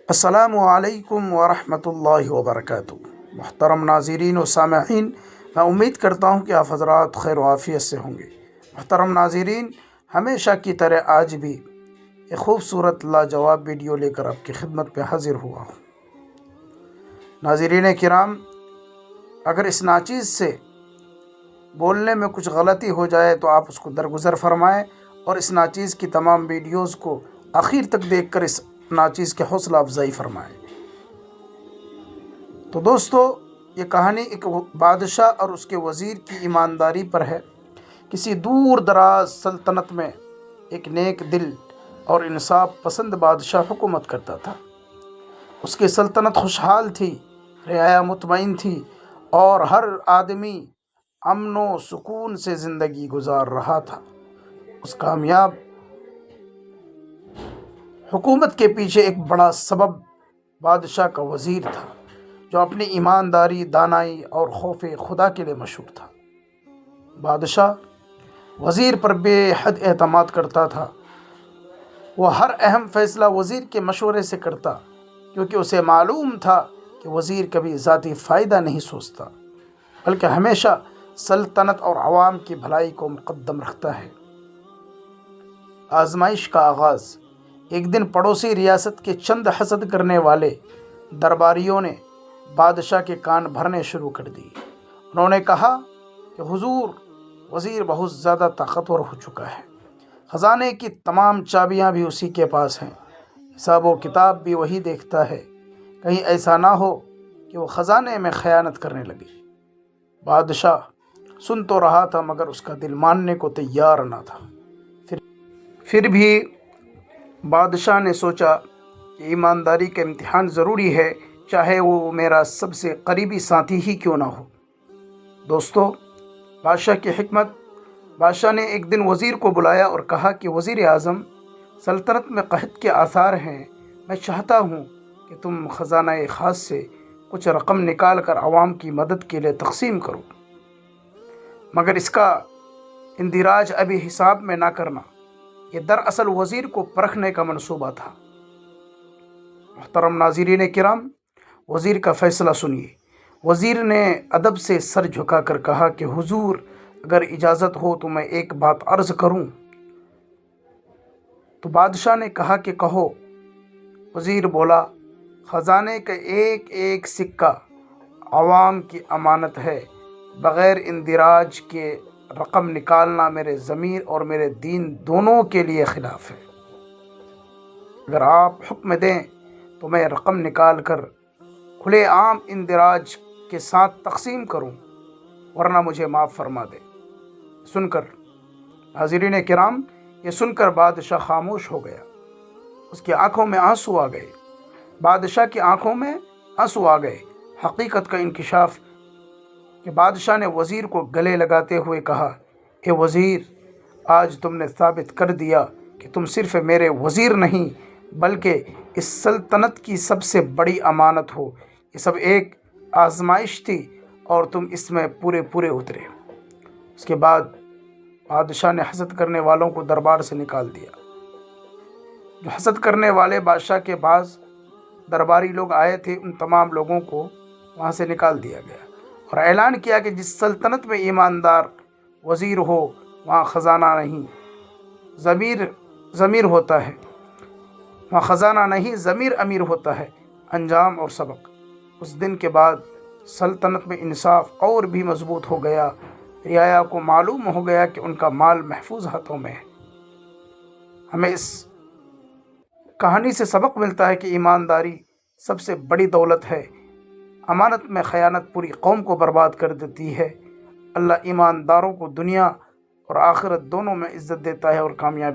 السلام علیکم ورحمۃ اللہ وبرکاتہ۔ محترم ناظرین و سامعین، میں امید کرتا ہوں کہ آپ حضرات خیر و عافیت سے ہوں گے۔ محترم ناظرین، ہمیشہ کی طرح آج بھی ایک خوبصورت لاجواب ویڈیو لے کر آپ کی خدمت میں حاضر ہوا ہوں۔ ناظرین کرام، اگر اس ناچیز سے بولنے میں کچھ غلطی ہو جائے تو آپ اس کو درگزر فرمائیں اور اس ناچیز کی تمام ویڈیوز کو آخر تک دیکھ کر اس ناچیز کے حوصلہ افزائی فرمائیں۔ تو دوستو، یہ کہانی ایک بادشاہ اور اس کے وزیر کی ایمانداری پر ہے۔ کسی دور دراز سلطنت میں ایک نیک دل اور انصاف پسند بادشاہ حکومت کرتا تھا۔ اس کی سلطنت خوشحال تھی، رعایا مطمئن تھی اور ہر آدمی امن و سکون سے زندگی گزار رہا تھا۔ اس کامیاب حکومت کے پیچھے ایک بڑا سبب بادشاہ کا وزیر تھا، جو اپنی ایمانداری، دانائی اور خوف خدا کے لیے مشہور تھا۔ بادشاہ وزیر پر بے حد اعتماد کرتا تھا۔ وہ ہر اہم فیصلہ وزیر کے مشورے سے کرتا، کیونکہ اسے معلوم تھا کہ وزیر کبھی ذاتی فائدہ نہیں سوچتا، بلکہ ہمیشہ سلطنت اور عوام کی بھلائی کو مقدم رکھتا ہے۔ آزمائش کا آغاز۔ ایک دن پڑوسی ریاست کے چند حسد کرنے والے درباریوں نے بادشاہ کے کان بھرنے شروع کر دیے۔ انہوں نے کہا کہ حضور، وزیر بہت زیادہ طاقتور ہو چکا ہے، خزانے کی تمام چابیاں بھی اسی کے پاس ہیں، حساب و کتاب بھی وہی دیکھتا ہے، کہیں ایسا نہ ہو کہ وہ خزانے میں خیانت کرنے لگے۔ بادشاہ سن تو رہا تھا، مگر اس کا دل ماننے کو تیار نہ تھا۔ پھر بھی بادشاہ نے سوچا کہ ایمانداری کا امتحان ضروری ہے، چاہے وہ میرا سب سے قریبی ساتھی ہی کیوں نہ ہو۔ دوستو، بادشاہ کی حکمت۔ بادشاہ نے ایک دن وزیر کو بلایا اور کہا کہ وزیر اعظم، سلطنت میں قحط کے آثار ہیں، میں چاہتا ہوں کہ تم خزانہ خاص سے کچھ رقم نکال کر عوام کی مدد کے لیے تقسیم کرو، مگر اس کا اندراج ابھی حساب میں نہ کرنا۔ یہ دراصل وزیر کو پرکھنے کا منصوبہ تھا۔ محترم ناظرین کرام، وزیر کا فیصلہ سنیے۔ وزیر نے ادب سے سر جھکا کر کہا کہ حضور، اگر اجازت ہو تو میں ایک بات عرض کروں۔ تو بادشاہ نے کہا کہ کہو۔ وزیر بولا، خزانے کا ایک ایک سکہ عوام کی امانت ہے، بغیر اندراج کے رقم نکالنا میرے ضمیر اور میرے دین دونوں کے لیے خلاف ہے۔ اگر آپ حکم دیں تو میں رقم نکال کر کھلے عام اندراج کے ساتھ تقسیم کروں، ورنہ مجھے معاف فرما دیں۔ سن کر ناظرین کرام، یہ سن کر بادشاہ خاموش ہو گیا۔ اس کی آنکھوں میں آنسو آ گئے۔ بادشاہ کی آنکھوں میں آنسو آ گئے۔ حقیقت کا انکشاف کہ بادشاہ نے وزیر کو گلے لگاتے ہوئے کہا، اے وزیر، آج تم نے ثابت کر دیا کہ تم صرف میرے وزیر نہیں بلکہ اس سلطنت کی سب سے بڑی امانت ہو۔ یہ سب ایک آزمائش تھی اور تم اس میں پورے اترے۔ اس کے بعد بادشاہ نے حسد کرنے والوں کو دربار سے نکال دیا۔ جو حسد کرنے والے بادشاہ کے بعض درباری لوگ آئے تھے، ان تمام لوگوں کو وہاں سے نکال دیا گیا اور اعلان کیا کہ جس سلطنت میں ایماندار وزیر ہو، وہاں خزانہ نہیں، ضمیر ہوتا ہے۔ وہاں خزانہ نہیں، ضمیر امیر ہوتا ہے۔ انجام اور سبق۔ اس دن کے بعد سلطنت میں انصاف اور بھی مضبوط ہو گیا۔ رعایا کو معلوم ہو گیا کہ ان کا مال محفوظ ہاتھوں میں ہے۔ ہمیں اس کہانی سے سبق ملتا ہے کہ ایمانداری سب سے بڑی دولت ہے۔ امانت میں خیانت پوری قوم کو برباد کر دیتی ہے۔ اللہ ایمانداروں کو دنیا اور آخرت دونوں میں عزت دیتا ہے اور کامیابی